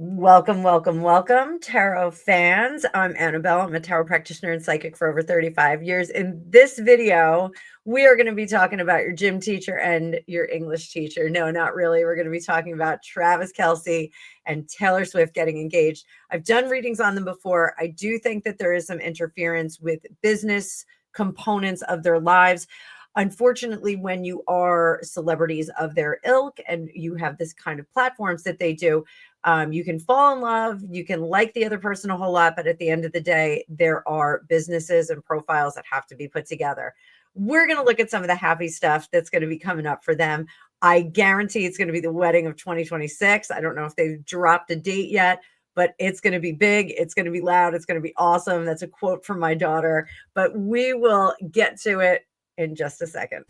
Welcome, welcome, welcome, tarot fans. I'm Annabelle. I'm a tarot practitioner and psychic for over 35 years. In this video, we are going to be talking about your gym teacher and your English teacher. No, not really. We're going to be talking about Travis Kelce and Taylor Swift getting engaged. I've done readings on them before. I do think that there is some interference with business components of their lives. Unfortunately, when you are celebrities of their ilk and you have this kind of platforms that they do, you can fall in love, you can like the other person a whole lot, but at the end of the day, there are businesses and profiles that have to be put together. We're going to look at some of the happy stuff that's going to be coming up for them. I guarantee it's going to be the wedding of 2026. I don't know if they've dropped a date yet, but it's going to be big. It's going to be loud. It's going to be awesome. That's a quote from my daughter, but we will get to it in just a second.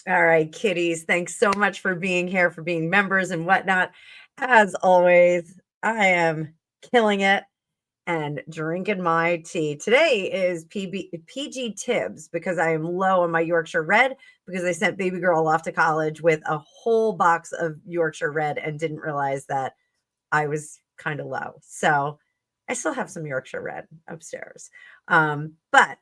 All right, kitties, thanks so much for being here, for being members and whatnot. As always, I am killing it and drinking my tea. Today is PG Tibbs because I am low on my Yorkshire Red because I sent baby girl off to college with a whole box of Yorkshire Red and didn't realize that I was kind of low. So I still have some Yorkshire Red upstairs. But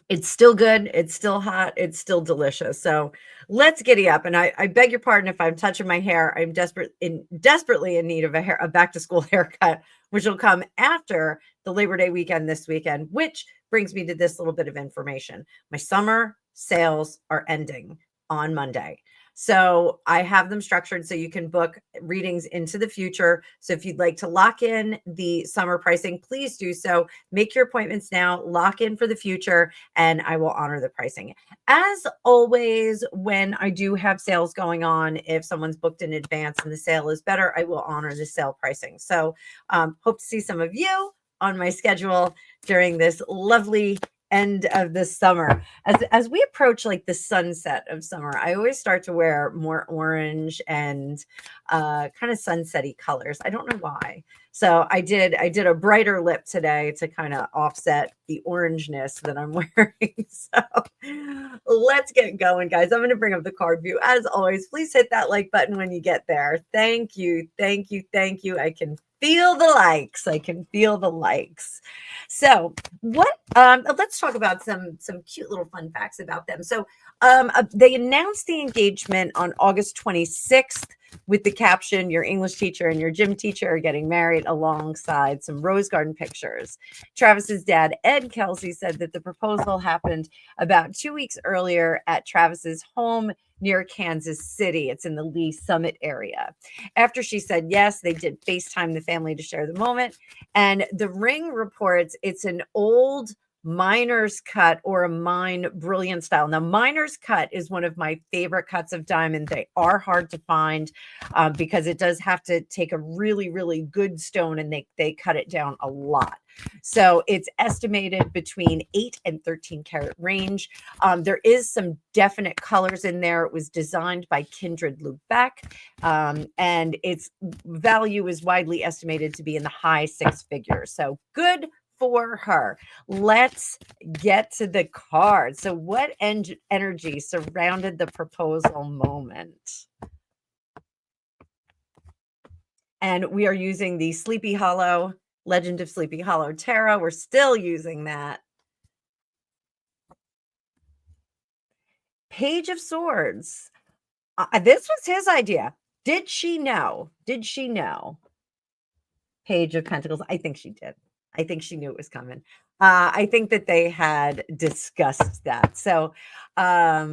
it's still good. It's still hot. It's still delicious. So let's giddy up. And I beg your pardon if I'm touching my hair. I'm desperately in need of a back to school haircut, which will come after the Labor Day weekend this weekend, which brings me to this little bit of information. My summer sales are ending on Monday. So I have them structured so you can book readings into the future. So if you'd like to lock in the summer pricing, please do so. Make your appointments now, lock in for the future, and I will honor the pricing. As always, when I do have sales going on, if someone's booked in advance and the sale is better, I will honor the sale pricing. So hope to see some of you on my schedule during this lovely end of the summer. As we approach like the sunset of summer, I always start to wear more orange and kind of sunsetty colors. I don't know why. So I did a brighter lip today to kind of offset the orangeness that I'm wearing. So let's get going, guys. I'm going to bring up the card view. As always, please hit that like button when you get there. Thank you. Thank you. Thank you. I can feel the likes. I can feel the likes. So let's talk about some cute little fun facts about them. So they announced the engagement on August 26th with the caption, your English teacher and your gym teacher are getting married, alongside some rose garden pictures. Travis's dad, Ed Kelce, said that the proposal happened about 2 weeks earlier at Travis's home near Kansas City. It's in the Lee Summit area. After she said yes, they did FaceTime the family to share the moment. And the Ring reports it's an old miner's cut or a mine brilliant style. Now, miner's cut is one of my favorite cuts of diamond. They are hard to find because it does have to take a really, really good stone, and they cut it down a lot. So it's estimated between 8 and 13 carat range. There is some definite colors in there. It was designed by Kindred Lubeck, and its value is widely estimated to be in the high six figures. So good for her. Let's get to the card. So what energy surrounded the proposal moment? And we are using the Sleepy Hollow, Legend of Sleepy Hollow Tarot. We're still using that. Page of Swords. This was his idea. Did she know? Did she know? Page of Pentacles. I think she did. I think she knew it was coming. I think that they had discussed that. So I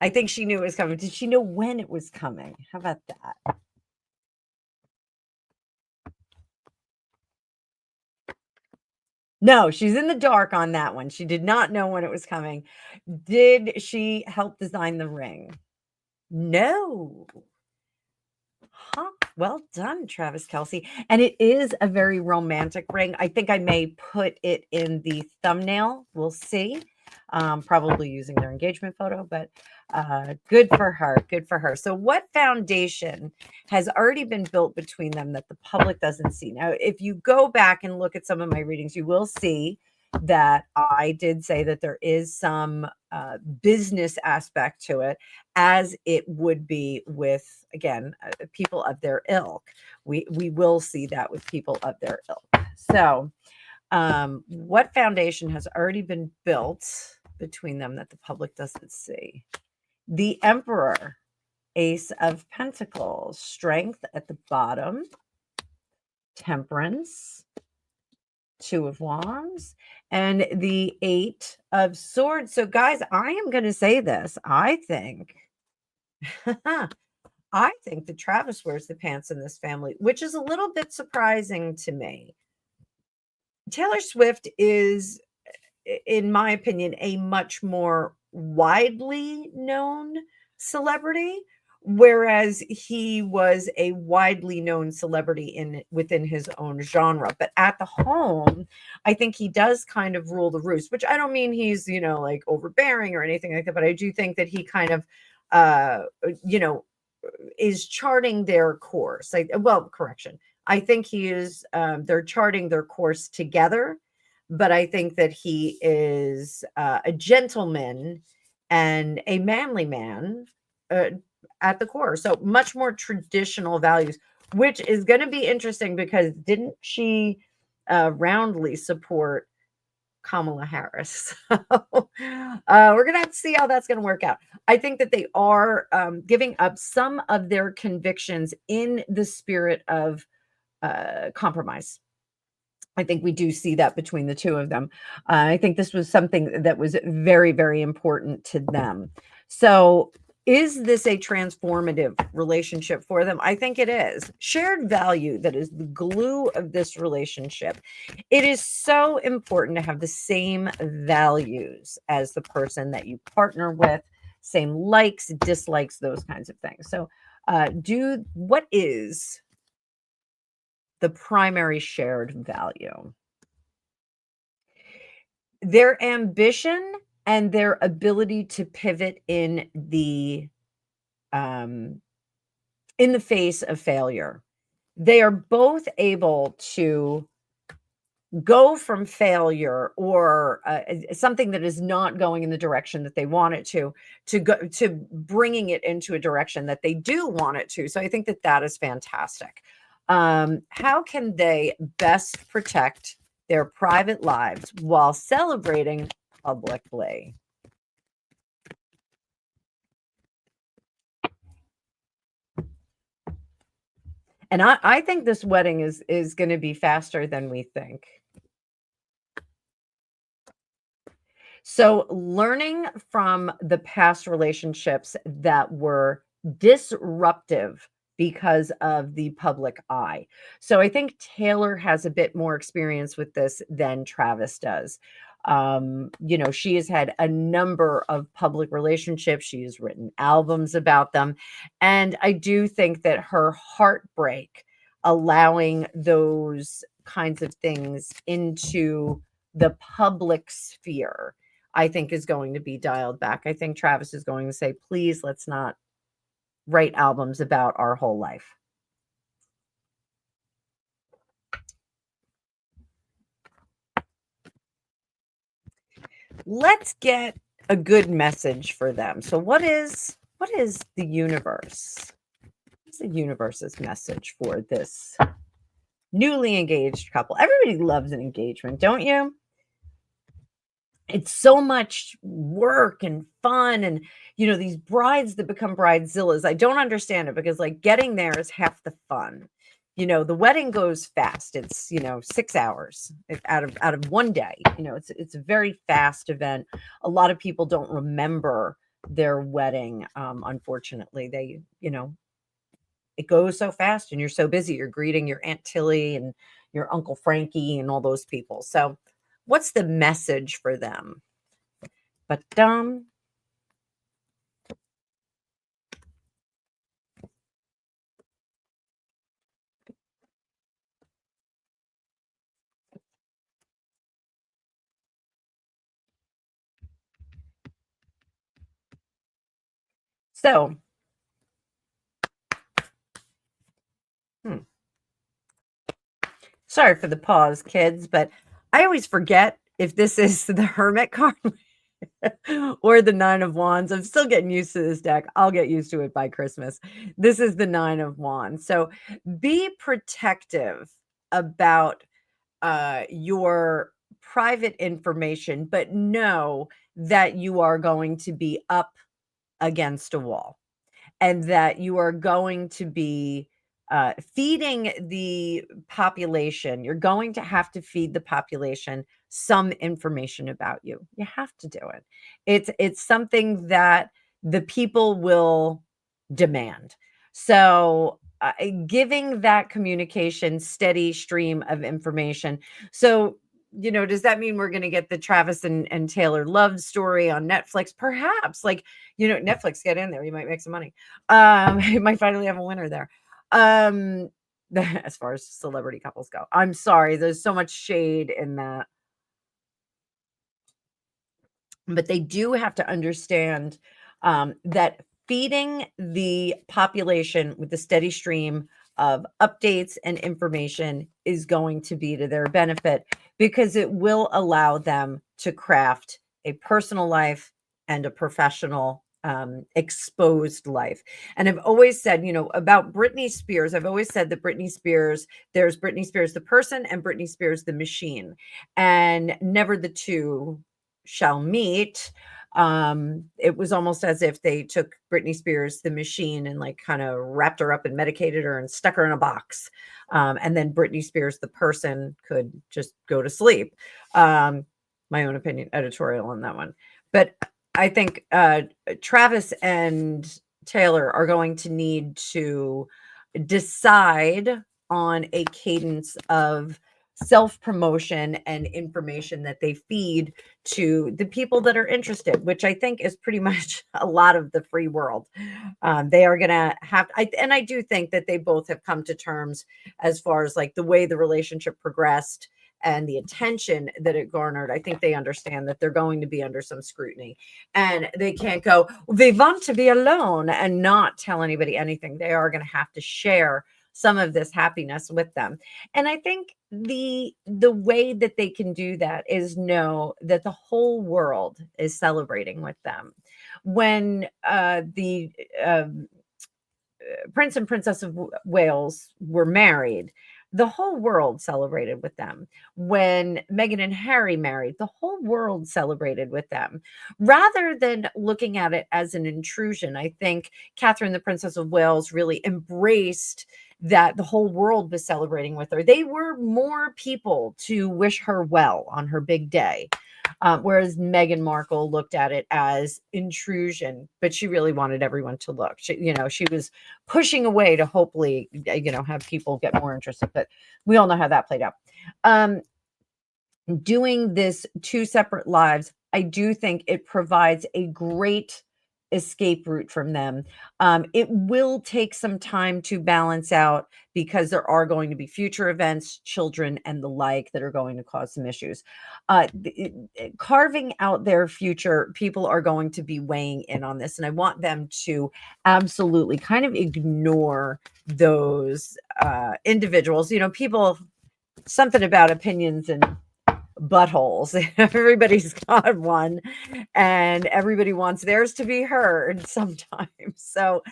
think she knew it was coming. Did she know when it was coming? How about that? No, she's in the dark on that one. She did not know when it was coming. Did she help design the ring? No. Huh? Well done, Travis Kelce. And it is a very romantic ring. I think I may put it in the thumbnail. We'll see. Probably using their engagement photo, but good for her. Good for her. So, what foundation has already been built between them that the public doesn't see? Now, if you go back and look at some of my readings, you will see that I did say that there is some business aspect to it, as it would be with, again, people of their ilk. We will see that with people of their ilk. So, what foundation has already been built between them that the public doesn't see? The Emperor, Ace of Pentacles, Strength at the bottom, Temperance, Two of Wands, and the Eight of Swords. So, guys, I am going to say this. I think I think that Travis wears the pants in this family, which is a little bit surprising to me. Taylor Swift is, in my opinion, a much more widely known celebrity, whereas he was a widely known celebrity within his own genre. But at the home, I think he does kind of rule the roost, which I don't mean he's, like overbearing or anything like that, but I do think that he kind of uh you know is charting their course. Correction. I think he is, they're charting their course together, but I think that he is a gentleman and a manly man uh, at the core. So much more traditional values, which is going to be interesting because didn't she roundly support Kamala Harris? So, we're going to have to see how that's going to work out. I think that they are giving up some of their convictions in the spirit of compromise. I think we do see that between the two of them. I think this was something that was very, very important to them. So, is this a transformative relationship for them? I think it is. Shared value that is the glue of this relationship. It is so important to have the same values as the person that you partner with, same likes, dislikes, those kinds of things. So, what is the primary shared value? Their ambition and their ability to pivot um, in the face of failure. They are both able to go from failure or something that is not going in the direction that they want it to go to bringing it into a direction that they do want it to. So I think that that is fantastic. How can they best protect their private lives while celebrating publicly? And I think this wedding is going to be faster than we think. So, learning from the past relationships that were disruptive because of the public eye. So, I think Taylor has a bit more experience with this than Travis does. She has had a number of public relationships, she has written albums about them. And I do think that her heartbreak, allowing those kinds of things into the public sphere, I think is going to be dialed back. I think Travis is going to say, please, let's not write albums about our whole life. Let's get a good message for them. So what is the universe? What's the universe's message for this newly engaged couple? Everybody loves an engagement, don't you? It's so much work and fun, and these brides that become bridezillas. I don't understand it because like getting there is half the fun. The wedding goes fast. It's 6 hours out of one day. It's a very fast event. A lot of people don't remember their wedding. Unfortunately, it goes so fast and you're so busy. You're greeting your Aunt Tilly and your Uncle Frankie and all those people. So what's the message for them? But So, hmm, sorry for the pause, kids, but I always forget if this is the Hermit card or the Nine of Wands. I'm still getting used to this deck. I'll get used to it by Christmas. This is the Nine of Wands. So be protective about your private information, but know that you are going to be up against a wall and that you are going to be feeding the population. You're going to have to feed the population some information about you. You have to do it. It's something that the people will demand. So giving that communication steady stream of information. So does that mean we're going to get the Travis and Taylor love story on Netflix? Perhaps. Like, Netflix, get in there. You might make some money. You might finally have a winner there. Um, as far as celebrity couples go, I'm sorry. There's so much shade in that. But they do have to understand that feeding the population with a steady stream of updates and information is going to be to their benefit because it will allow them to craft a personal life and a professional exposed life. And I've always said, about Britney Spears, I've always said that there's Britney Spears the person and Britney Spears the machine, and never the two shall meet. It was almost as if they took Britney Spears, the machine, and like kind of wrapped her up and medicated her and stuck her in a box. And then Britney Spears, the person, could just go to sleep. My own opinion, editorial on that one. But I think Travis and Taylor are going to need to decide on a cadence of self-promotion and information that they feed to the people that are interested, which I think is pretty much a lot of the free world. They are going to have, and I do think that they both have come to terms as far as like the way the relationship progressed and the attention that it garnered. I think they understand that they're going to be under some scrutiny and they can't go, they want to be alone and not tell anybody anything. They are going to have to share some of this happiness with them. And I think the way that they can do that is know that the whole world is celebrating with them. When the Prince and Princess of Wales were married, the whole world celebrated with them. When Meghan and Harry married, the whole world celebrated with them. Rather than looking at it as an intrusion, I think Catherine, the Princess of Wales, really embraced that the whole world was celebrating with her. They were more people to wish her well on her big day. Whereas Meghan Markle looked at it as intrusion, but she really wanted everyone to look. She was pushing away to hopefully, have people get more interested. But we all know how that played out. Doing this two separate lives, I do think it provides a great escape route from them. It will take some time to balance out because there are going to be future events, children, and the like that are going to cause some issues. Carving out their future, people are going to be weighing in on this, and I want them to absolutely kind of ignore those individuals. People, something about opinions and buttholes. Everybody's got one and everybody wants theirs to be heard sometimes. So,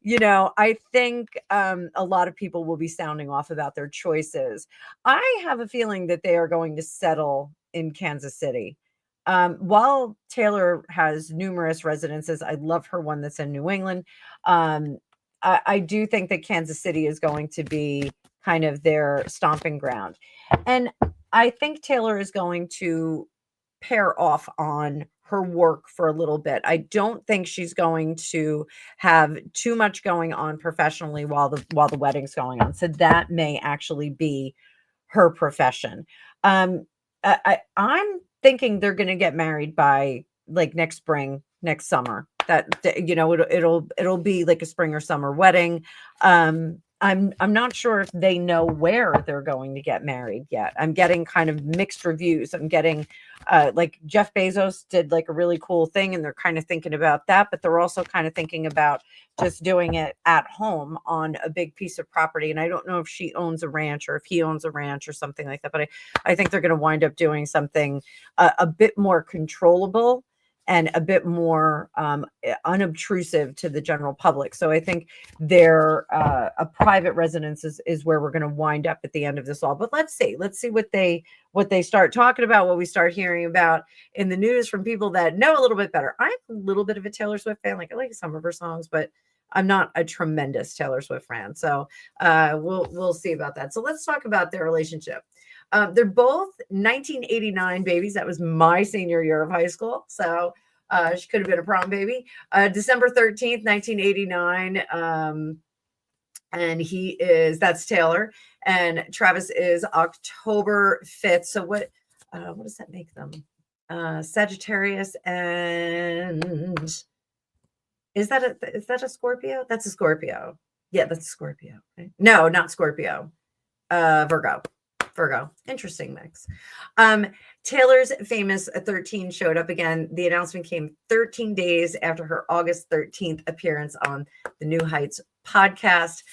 I think a lot of people will be sounding off about their choices. I have a feeling that they are going to settle in Kansas City. While Taylor has numerous residences, I love her one that's in New England. I do think that Kansas City is going to be kind of their stomping ground. And I think Taylor is going to pair off on her work for a little bit. I don't think she's going to have too much going on professionally while the wedding's going on. So that may actually be her profession. I'm thinking they're going to get married by like next spring, next summer. It'll be like a spring or summer wedding. I'm not sure if they know where they're going to get married yet. I'm getting kind of mixed reviews. I'm getting like Jeff Bezos did like a really cool thing, and they're kind of thinking about that, but they're also kind of thinking about just doing it at home on a big piece of property. And I don't know if she owns a ranch or if he owns a ranch or something like that, but I think they're going to wind up doing something a bit more controllable and a bit more unobtrusive to the general public. So I think their a private residence is where we're going to wind up at the end of this all. But let's see what they start talking about, what we start hearing about in the news from people that know a little bit better. I'm a little bit of a Taylor Swift fan. Like, I like some of her songs, but I'm not a tremendous Taylor Swift fan. So we'll see about that. So let's talk about their relationship. They're both 1989 babies. That was my senior year of high school. So she could have been a prom baby. December 13th, 1989. And that's Taylor. And Travis is October 5th. So what does that make them? Sagittarius, and is that a Scorpio? That's a Scorpio. Yeah, that's a Scorpio. Okay. No, not Scorpio. Virgo. Interesting mix. Taylor's famous 13 showed up again. The announcement came 13 days after her August 13th appearance on the New Heights podcast.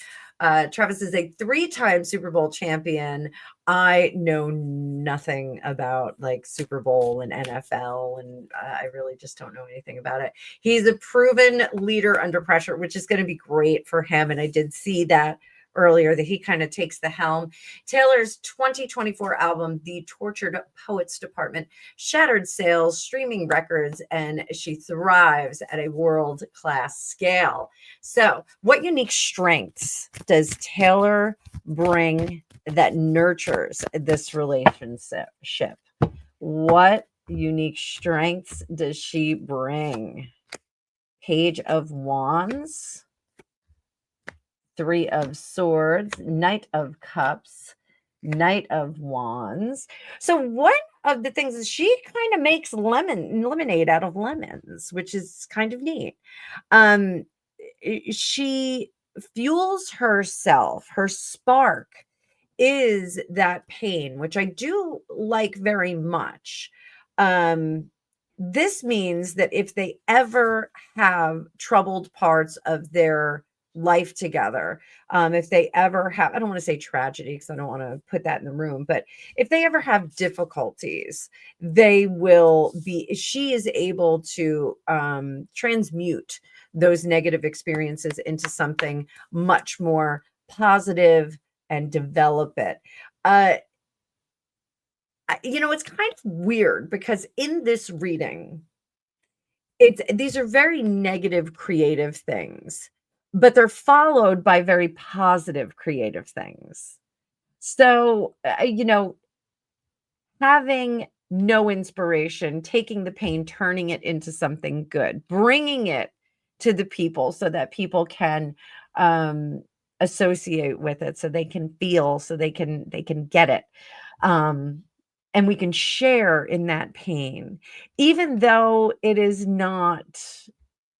Travis is a 3-time Super Bowl champion. I know nothing about like Super Bowl and NFL, and I really just don't know anything about it. He's a proven leader under pressure, which is going to be great for him. And I did see that earlier, that he kind of takes the helm. Taylor's 2024 album, The Tortured Poets Department, shattered sales, streaming records, and she thrives at a world-class scale. So what unique strengths does Taylor bring that nurtures this relationship? What unique strengths does she bring? Page of Wands, 3 of Swords, Knight of Cups, Knight of Wands. So one of the things is she kind of makes lemonade out of lemons, which is kind of neat. She fuels herself. Her spark is that pain, which I do like very much. This means that if they ever have troubled parts of their life together, if they ever have, I don't want to say tragedy because I don't want to put that in the room, but if they ever have difficulties, she is able to transmute those negative experiences into something much more positive and develop it. It's kind of weird because in this reading, these are very negative creative things, but they're followed by very positive creative things. So, having no inspiration, taking the pain, turning it into something good, bringing it to the people so that people can associate with it, so they can feel, so they can get it. And we can share in that pain, even though it is not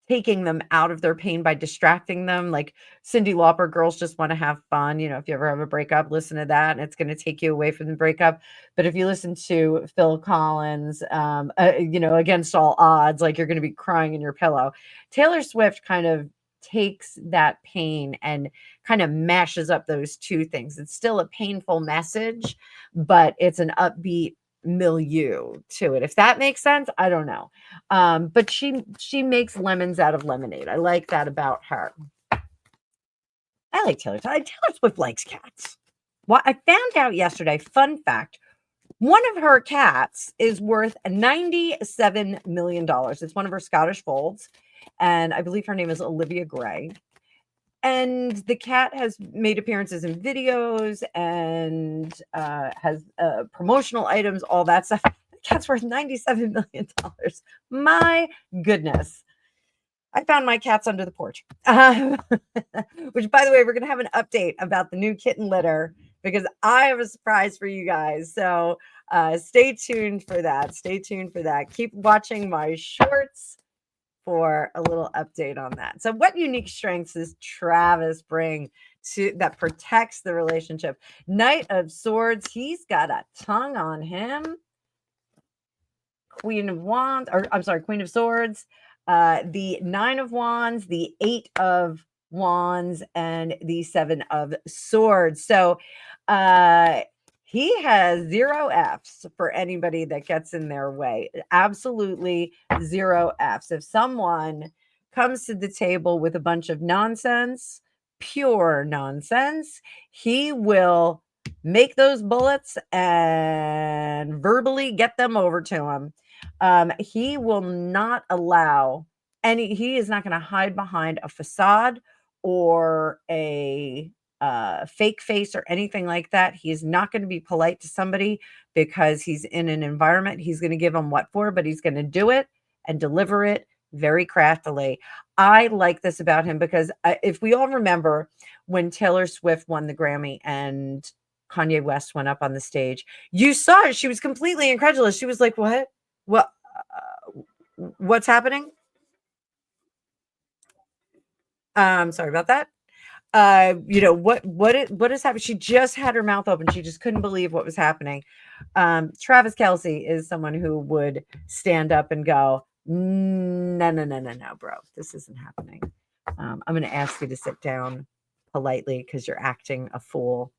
taking them out of their pain by distracting them. Like Cyndi Lauper, Girls Just Want to Have Fun. If you ever have a breakup, listen to that, and it's going to take you away from the breakup. But if you listen to Phil Collins, Against All Odds, like you're going to be crying in your pillow. Taylor Swift kind of takes that pain and kind of mashes up those two things. It's still a painful message, but it's an upbeat milieu to it, if that makes sense. I don't know. But she makes lemons out of lemonade. I like that about her. I like Taylor. Taylor Swift likes cats. Well, I found out yesterday, fun fact, one of her cats is worth $97 million. It's one of her Scottish folds, and I believe her name is Olivia Gray. And the cat has made appearances in videos and has promotional items, all that stuff. The cat's worth $97 million. My goodness. I found my cats under the porch. Which, by the way, we're going to have an update about the new kitten litter because I have a surprise for you guys. So stay tuned for that. Keep watching my shorts for a little update on that. So what unique strengths does Travis bring that protects the relationship. Knight of Swords, he's got a tongue on him. Queen of Wands, or I'm sorry, Queen of Swords, the Nine of Wands, the Eight of Wands, and the Seven of Swords. So he has 0 F's for anybody that gets in their way. Absolutely 0 F's. If someone comes to the table with a bunch of nonsense, pure nonsense, he will make those bullets and verbally get them over to him. He will not allow he is not going to hide behind a facade or a fake face or anything like that. He is not going to be polite to somebody because he's in an environment. He's going to give them what for, but he's going to do it and deliver it very craftily. I like this about him because if we all remember when Taylor Swift won the Grammy and Kanye West went up on the stage, you saw it. She was completely incredulous. She was like, what? What? What's happening? Sorry about that. What is happening? She just had her mouth open. She just couldn't believe what was happening. Travis Kelce is someone who would stand up and go, no, no, no, no, no, bro, this isn't happening. I'm going to ask you to sit down politely because you're acting a fool.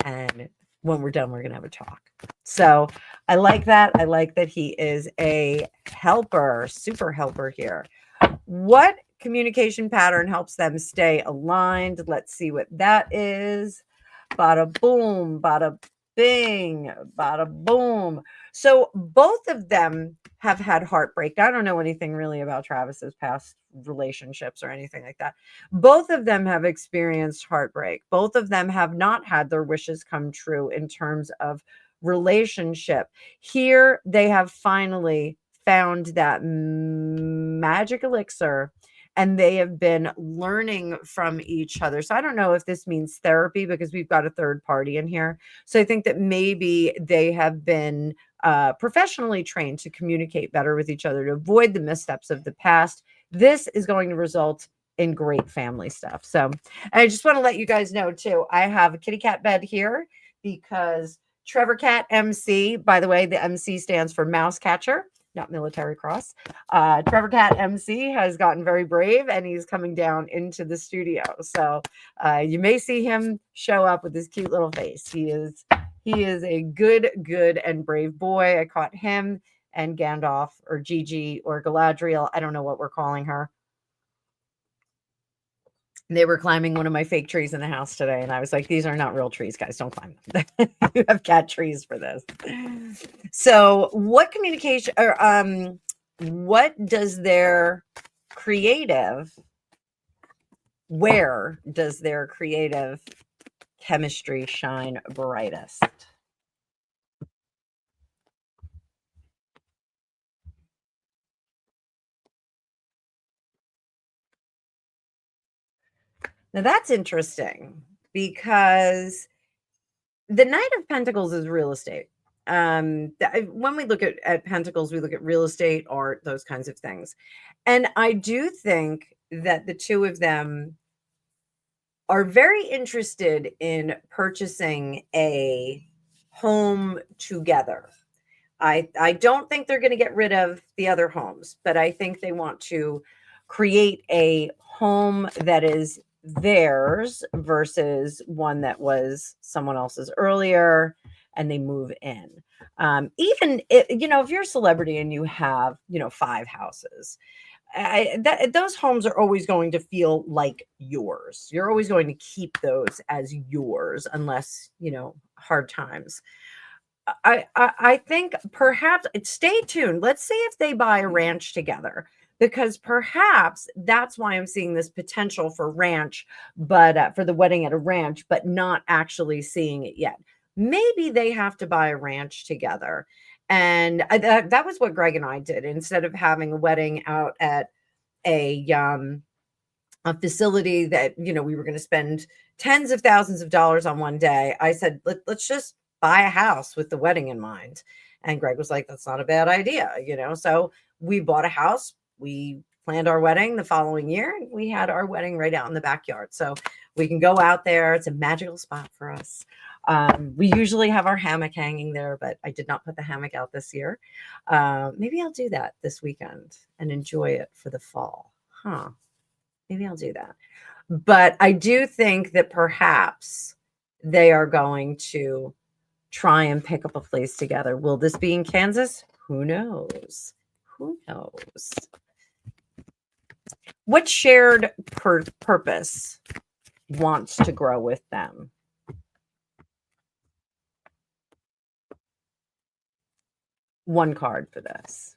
And when we're done, we're going to have a talk. So I like that. I like that he is a helper, super helper here. What communication pattern helps them stay aligned? Let's see what that is. Bada boom, bada bing, bada boom. So both of them have had heartbreak. I don't know anything really about Travis's past relationships or anything like that. Both of them have experienced heartbreak. Both of them have not had their wishes come true in terms of relationship. Here they have finally found that magic elixir and they have been learning from each other. So I don't know if this means therapy because we've got a third party in here. So I think that maybe they have been professionally trained to communicate better with each other, to avoid the missteps of the past. This is going to result in great family stuff. So I just want to let you guys know too, I have a kitty cat bed here because Trevor Cat MC, by the way, the MC stands for mouse catcher, not military cross. Trevor Cat MC has gotten very brave and he's coming down into the studio. So you may see him show up with his cute little face. He is a good and brave boy. I caught him and Gandalf or Gigi or Galadriel. I don't know what we're calling her. They were climbing one of my fake trees in the house today. And I was like, these are not real trees, guys. Don't climb them. You have cat trees for this. So what communication or what does their creative, where does their creative chemistry shine brightest? Now that's interesting because the Knight of Pentacles is real estate. When we look at Pentacles, we look at real estate, art, those kinds of things. And I do think that the two of them are very interested in purchasing a home together. I don't think they're going to get rid of the other homes, but I think they want to create a home that is theirs versus one that was someone else's earlier and they move in. Even if you're a celebrity and you have 5 houses, those homes are always going to feel like yours. You're always going to keep those as yours unless hard times. I think perhaps stay tuned. Let's see if they buy a ranch together, because perhaps that's why I'm seeing this potential for ranch, but for the wedding at a ranch, but not actually seeing it yet. Maybe they have to buy a ranch together. And that was what Greg and I did. Instead of having a wedding out at a facility that, we were going to spend tens of thousands of dollars on one day, I said, let's just buy a house with the wedding in mind. And Greg was like, that's not a bad idea. So we bought a house. We planned our wedding the following year. We had our wedding right out in the backyard. So we can go out there. It's a magical spot for us. We usually have our hammock hanging there, but I did not put the hammock out this year. Maybe I'll do that this weekend and enjoy it for the fall. Maybe I'll do that. But I do think that perhaps they are going to try and pick up a place together. Will this be in Kansas? Who knows? Who knows? What shared purpose wants to grow with them? One card for this.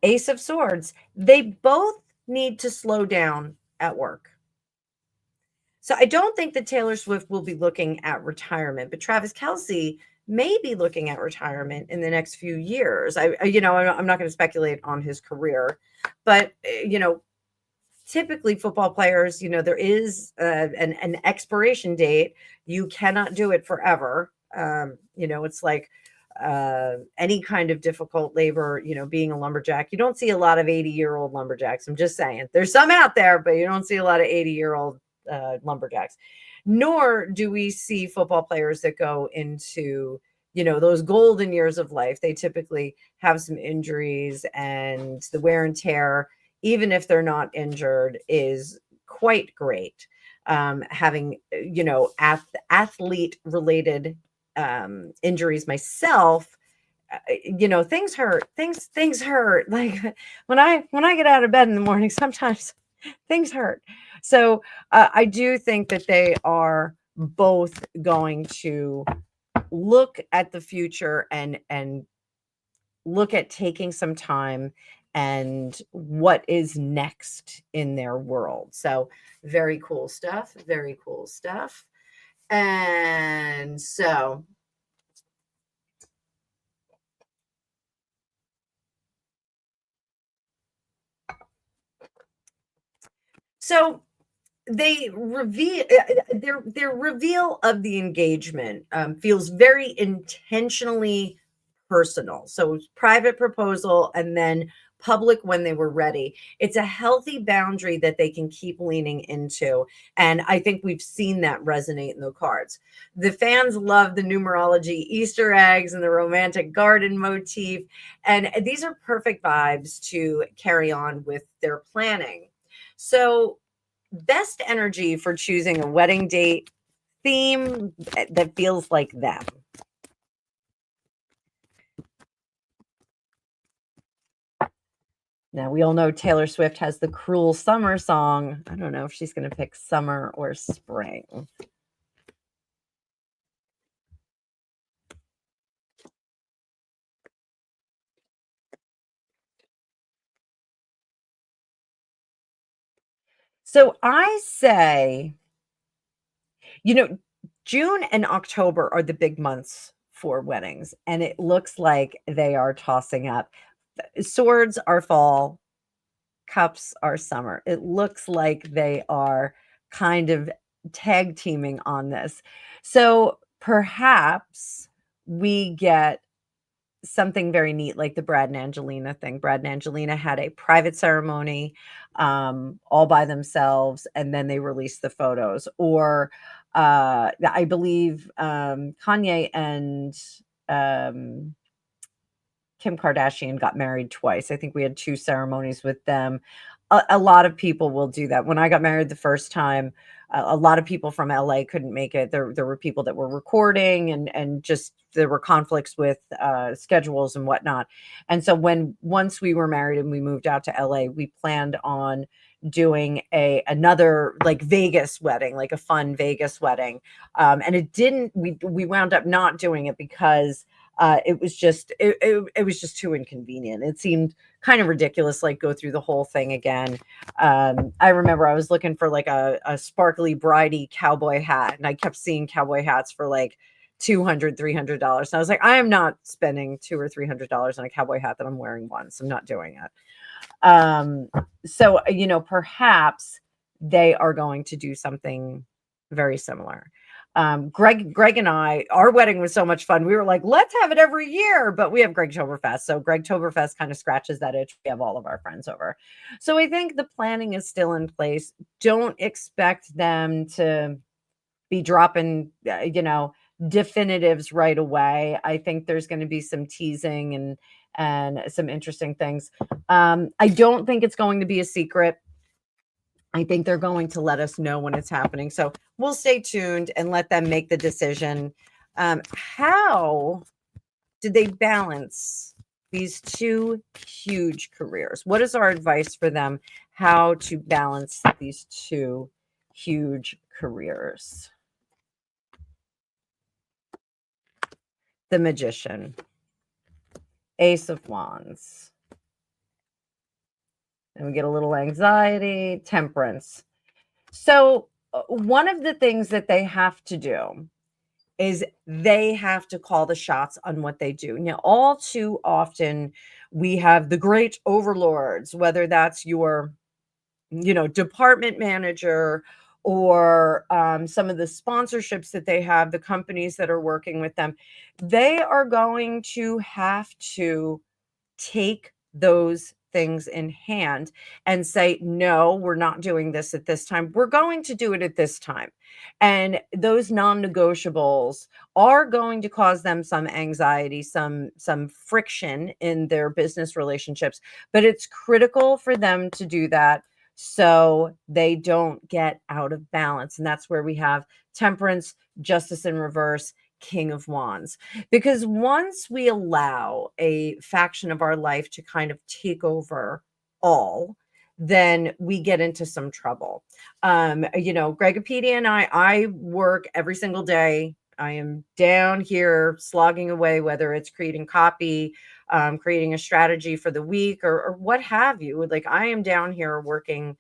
Ace of Swords. They both need to slow down at work. So I don't think that Taylor Swift will be looking at retirement, but Travis Kelce may be looking at retirement in the next few years. I'm not going to speculate on his career, but typically football players, there is an expiration date. You cannot do it forever. It's like any kind of difficult labor, being a lumberjack. You don't see a lot of 80-year-old lumberjacks. I'm just saying there's some out there, but you don't see a lot of 80-year-old lumberjacks. Nor do we see football players that go into those golden years of life. They typically have some injuries, and the wear and tear, even if they're not injured, is quite great. Having athlete related injuries myself, things hurt. Things hurt. Like when I get out of bed in the morning, sometimes things hurt. So I do think that they are both going to look at the future and look at taking some time and what is next in their world. So very cool stuff. Very cool stuff. And so they reveal their reveal of the engagement feels very intentionally personal. So private proposal and then public when they were ready. It's a healthy boundary that they can keep leaning into. And I think we've seen that resonate in the cards. The fans love the numerology, Easter eggs, and the romantic garden motif. And these are perfect vibes to carry on with their planning. So best energy for choosing a wedding date theme that feels like them. Now, we all know Taylor Swift has the Cruel Summer song. I don't know if she's going to pick summer or spring. So I say, June and October are the big months for weddings, and it looks like they are tossing up. Swords are fall, cups are summer. It looks like they are kind of tag teaming on this. So perhaps we get something very neat like the Brad and Angelina thing. Brad and Angelina had a private ceremony all by themselves, and then they released the photos. Or I believe Kanye and Kim Kardashian got married twice. I think we had 2 ceremonies with them. A lot of people will do that. When I got married the first time, a lot of people from LA couldn't make it. There were people that were recording and just there were conflicts with schedules and whatnot. And so once we were married and we moved out to LA, we planned on doing another like Vegas wedding, like a fun Vegas wedding. And we wound up not doing it because it was just too inconvenient. It seemed kind of ridiculous, like go through the whole thing again. I remember I was looking for like a sparkly bridey cowboy hat, and I kept seeing cowboy hats for like $200, $300. And I was like, I am not spending $200 or $300 on a cowboy hat that I'm wearing once. I'm not doing it. So perhaps they are going to do something very similar. Greg and I, our wedding was so much fun. We were like, let's have it every year, but we have Gregtoberfest. So Gregtoberfest kind of scratches that itch. We have all of our friends over. So I think the planning is still in place. Don't expect them to be dropping, definitives right away. I think there's going to be some teasing and some interesting things. I don't think it's going to be a secret. I think they're going to let us know when it's happening. So we'll stay tuned and let them make the decision. How did they balance these two huge careers? What is our advice for them? How to balance these two huge careers? The Magician, Ace of Wands. And we get a little anxiety, Temperance. So, one of the things that they have to do is they have to call the shots on what they do. Now, all too often, we have the great overlords, whether that's your, department manager or some of the sponsorships that they have, the companies that are working with them. They are going to have to take those things in hand and say, no, we're not doing this at this time. We're going to do it at this time. And those non-negotiables are going to cause them some anxiety, some friction in their business relationships. But it's critical for them to do that so they don't get out of balance. And that's where we have Temperance, Justice in reverse, King of Wands. Because once we allow a faction of our life to kind of take over all, then we get into some trouble. Gregopedia and I work every single day. I am down here slogging away, whether it's creating copy, creating a strategy for the week or what have you. Like I am down here working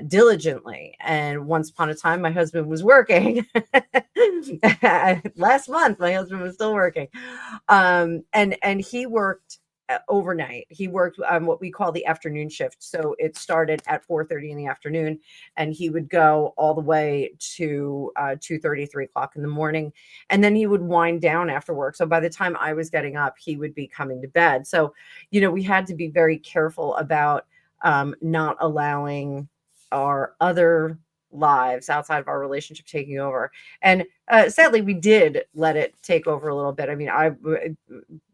diligently. And once upon a time, my husband was working. Last month, my husband was still working. And he worked overnight. He worked on what we call the afternoon shift. So it started at 4:30 in the afternoon, and he would go all the way to 2:30, 3 o'clock in the morning. And then he would wind down after work. So by the time I was getting up, he would be coming to bed. So, we had to be very careful about not allowing our other lives outside of our relationship taking over. And sadly, we did let it take over a little bit. I mean,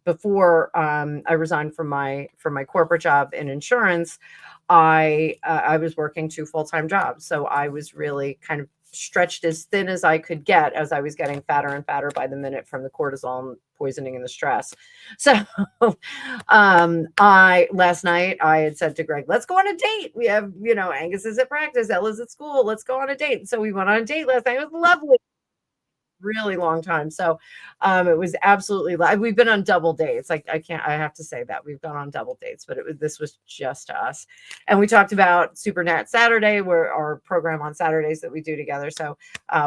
before I resigned from my corporate job in insurance, I was working 2 full-time jobs, so I was really kind of stretched as thin as I could get as I was getting fatter and fatter by the minute from the cortisol poisoning and the stress. So I last night I had said to Greg, let's go on a date. We have, Angus is at practice, Ella's at school. Let's go on a date. So we went on a date last night. It was lovely. Really long time. So it was absolutely we've been on double dates. Like I have to say that we've gone on double dates, but this was just us. And we talked about Super Nat Saturday, where our program on Saturdays that we do together. So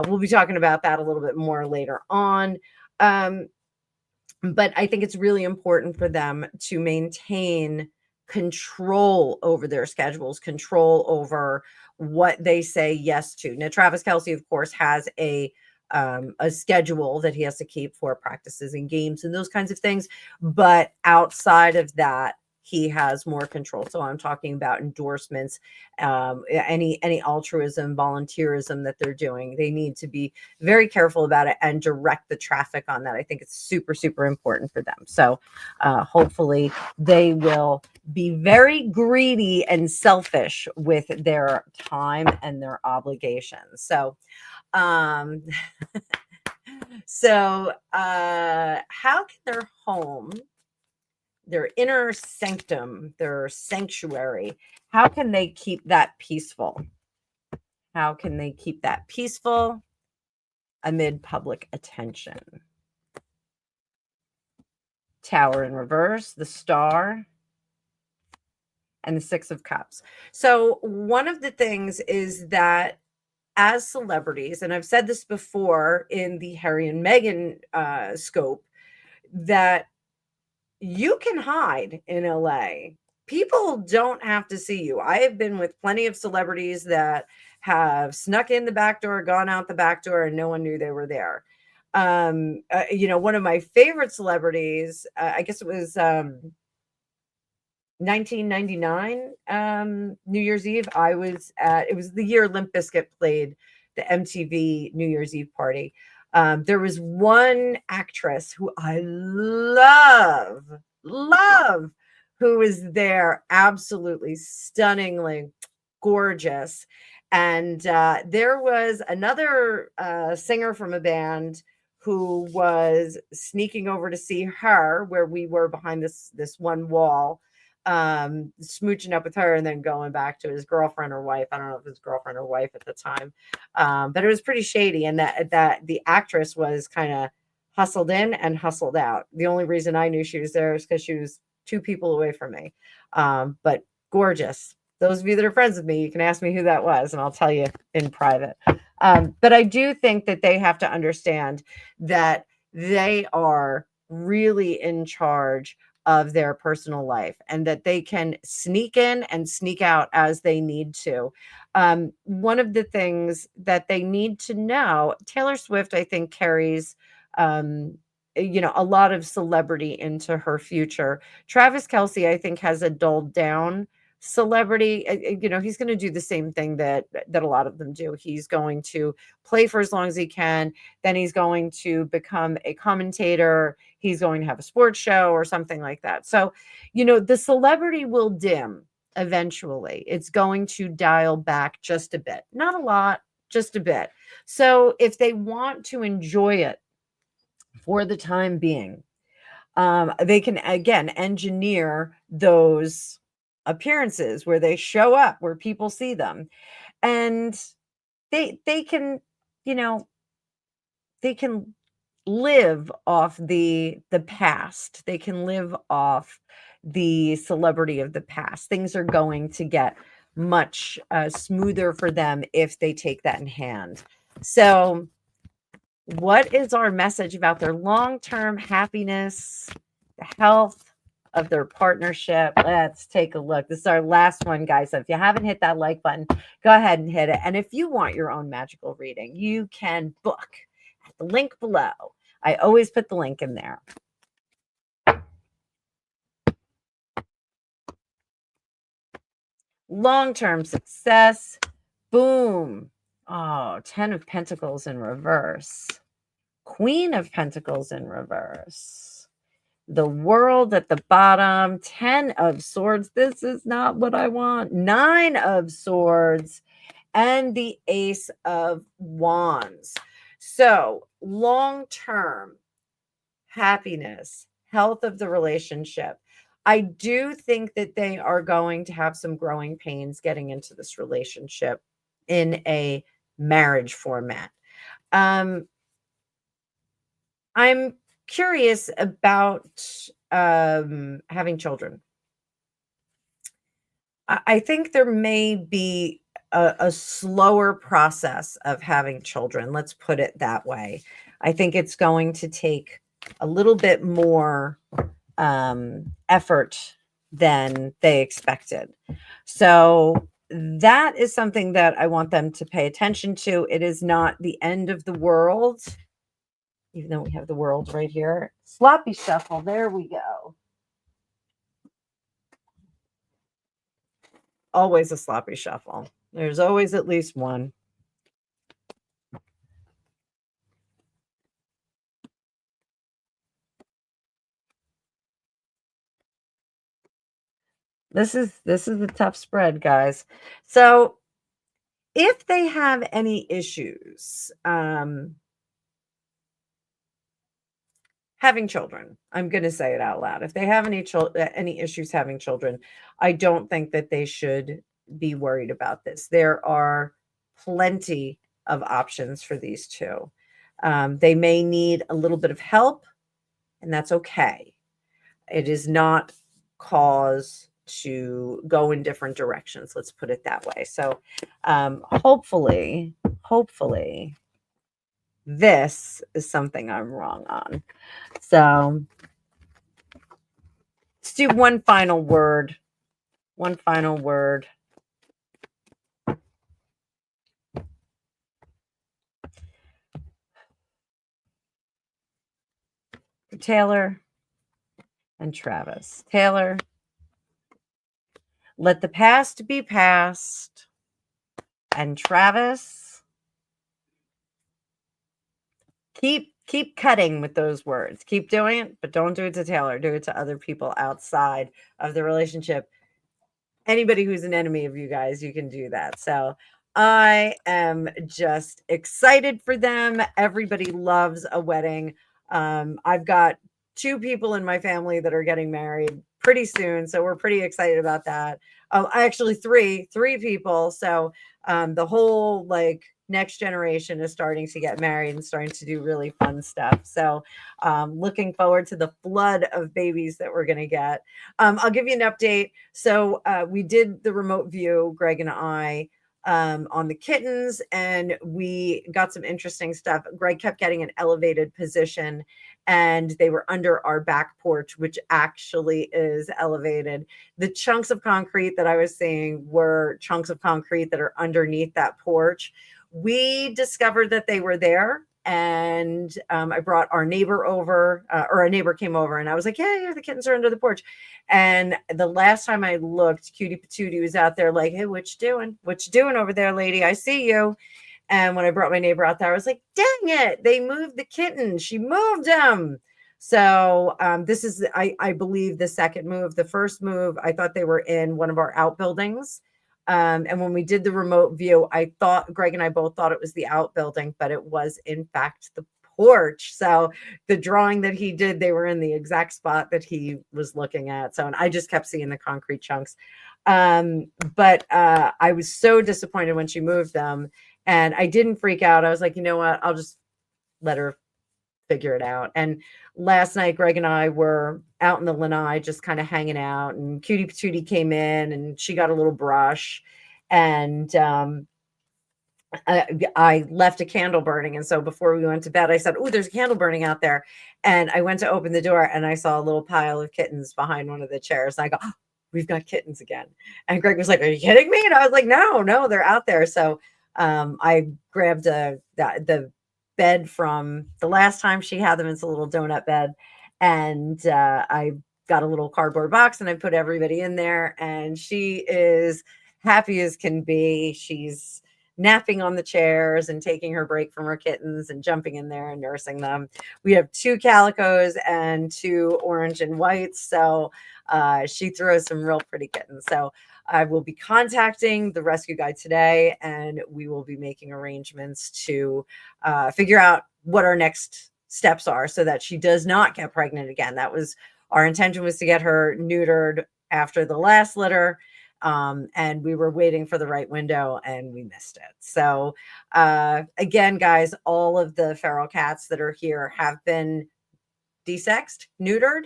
we'll be talking about that a little bit more later on. But I think it's really important for them to maintain control over their schedules, control over what they say yes to. Now, Travis Kelce, of course, has a schedule that he has to keep for practices and games and those kinds of things. But outside of that, he has more control. So I'm talking about endorsements, any altruism, volunteerism that they're doing. They need to be very careful about it and direct the traffic on that. I think it's super, super important for them. So hopefully they will be very greedy and selfish with their time and their obligations. So how can their home, their inner sanctum, their sanctuary, how can they keep that peaceful? How can they keep that peaceful amid public attention? Tower in reverse, the Star, and the Six of Cups. So one of the things is that as celebrities, and I've said this before in the Harry and Meghan scope, that you can hide in LA. People don't have to see you. I have been with plenty of celebrities that have snuck in the back door, gone out the back door, and no one knew they were there. One of my favorite celebrities, I guess it was 1999 New Year's Eve. It was the year Limp Bizkit played the MTV New Year's Eve party. There was one actress who I love, who was there, absolutely stunningly gorgeous. And there was another singer from a band who was sneaking over to see her where we were behind this one wall, smooching up with her and then going back to his girlfriend or wife. I don't know if it was girlfriend or wife at the time. But it was pretty shady. And that the actress was kind of hustled in and hustled out. The only reason I knew she was there is because she was two people away from me. But gorgeous. Those of you that are friends with me, you can ask me who that was and I'll tell you in private. But I do think that they have to understand that they are really in charge of their personal life and that they can sneak in and sneak out as they need to. One of the things that they need to know, Taylor Swift, I think, carries a lot of celebrity into her future. Travis Kelce, I think, has a dulled down celebrity. He's going to do the same thing that a lot of them do. He's going to play for as long as he can, then he's going to become a commentator, he's going to have a sports show or something like that. So the celebrity will dim eventually. It's going to dial back just a bit, not a lot, just a bit. So if they want to enjoy it for the time being, they can again engineer those appearances where they show up, where people see them, and they can, they can live off the past. They can live off the celebrity of the past. Things are going to get much smoother for them if they take that in hand. So what is our message about their long-term happiness, the health of their partnership? Let's take a look. This is our last one, guys. So if you haven't hit that like button, go ahead and hit it. And if you want your own magical reading, you can book at the link below. I always put the link in there. Long-term success. Boom. Oh, 10 of Pentacles in reverse. Queen of Pentacles in reverse. The World at the bottom. 10 of Swords. This is not what I want. 9 of Swords. And the Ace of Wands. So, long-term happiness, health of the relationship. I do think that they are going to have some growing pains getting into this relationship in a marriage format. I'm curious about having children. I think there may be a slower process of having children. Let's put it that way. I think it's going to take a little bit more effort than they expected. So that is something that I want them to pay attention to. It is not the end of the world, even though we have the world right here. Sloppy shuffle. There we go. Always a sloppy shuffle. There's always at least one. This is a tough spread, guys. So if they have any issues having children, I'm going to say it out loud. If they have any issues having children, I don't think that they should be worried about this. There are plenty of options for these two. They may need a little bit of help, and that's okay. It is not cause to go in different directions. Let's put it that way. So hopefully this is something I'm wrong on. So let's do one final word. One final word. Taylor and Travis. Taylor, let the past be past. And Travis, keep cutting with those words. Keep doing it, but don't do it to Taylor. Do it to other people outside of the relationship. Anybody who's an enemy of you guys, you can do that. So I am just excited for them. Everybody loves a wedding. I've got 2 people in my family that are getting married pretty soon, so we're pretty excited about that. Actually, three people. So the whole like next generation is starting to get married and starting to do really fun stuff. So looking forward to the flood of babies that we're going to get. I'll give you an update. So we did the remote view, Greg and I, on the kittens, and we got some interesting stuff. Greg kept getting an elevated position, and they were under our back porch, which actually is elevated. The chunks of concrete that I was seeing were chunks of concrete that are underneath that porch. We discovered that they were there, and I brought our neighbor over, or a neighbor came over, and I was like, yeah, the kittens are under the porch. And the last time I looked, Cutie Patootie was out there like, hey, what you doing? What you doing over there, lady? I see you. And when I brought my neighbor out there, I was like, dang it, they moved the kitten. She moved him. So this is, I believe, the second move. The first move, I thought they were in one of our outbuildings. And when we did the remote view, I thought, Greg and I both thought it was the outbuilding, but it was in fact the porch. So the drawing that he did, they were in the exact spot that he was looking at. So, and I just kept seeing the concrete chunks. But I was so disappointed when she moved them, and I didn't freak out. I was like, you know what? I'll just let her figure it out. And last night, Greg and I were out in the lanai just kind of hanging out, and Cutie Patootie came in and she got a little brush, and I left a candle burning. And so before we went to bed, I said, oh, there's a candle burning out there. And I went to open the door and I saw a little pile of kittens behind one of the chairs. And I go, oh, we've got kittens again. And Greg was like, are you kidding me? And I was like, no, they're out there. So I grabbed the bed from the last time she had them. It's a little donut bed. And I got a little cardboard box and I put everybody in there. And she is happy as can be. She's napping on the chairs and taking her break from her kittens and jumping in there and nursing them. We have 2 calicos and 2 orange and whites. So she throws some real pretty kittens. So I will be contacting the rescue guy today, and we will be making arrangements to figure out what our next steps are so that she does not get pregnant again. That was our intention, was to get her neutered after the last litter. And we were waiting for the right window and we missed it. So again, guys, all of the feral cats that are here have been desexed, neutered,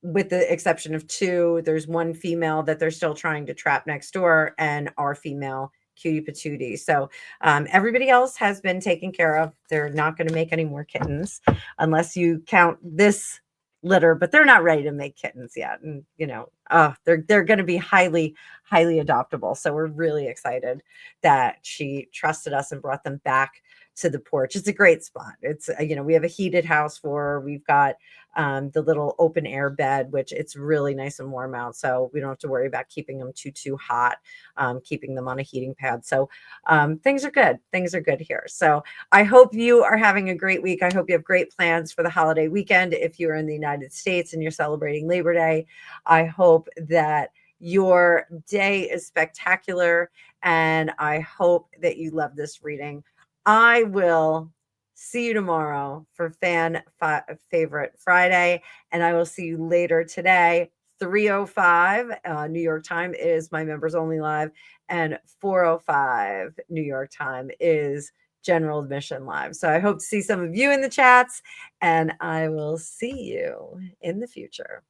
with the exception of 2. There's 1 female that they're still trying to trap next door, and our female Cutie Patootie. So everybody else has been taken care of. They're not going to make any more kittens unless you count this litter, but they're not ready to make kittens yet. And they're going to be highly adoptable. So we're really excited that she trusted us and brought them back to the porch. It's a great spot. It's we have a heated house floor. We've got the little open air bed, which it's really nice and warm out, so we don't have to worry about keeping them too hot, keeping them on a heating pad. So things are good here. So I hope you are having a great week. I hope you have great plans for the holiday weekend. If you're in the United States and you're celebrating Labor Day, I hope that your day is spectacular, and I hope that you love this reading. I will see you tomorrow for Fan Favorite Friday, and I will see you later today. 3:05 New York time is my members only live, and 4:05 New York time is general admission live. So I hope to see some of you in the chats, and I will see you in the future.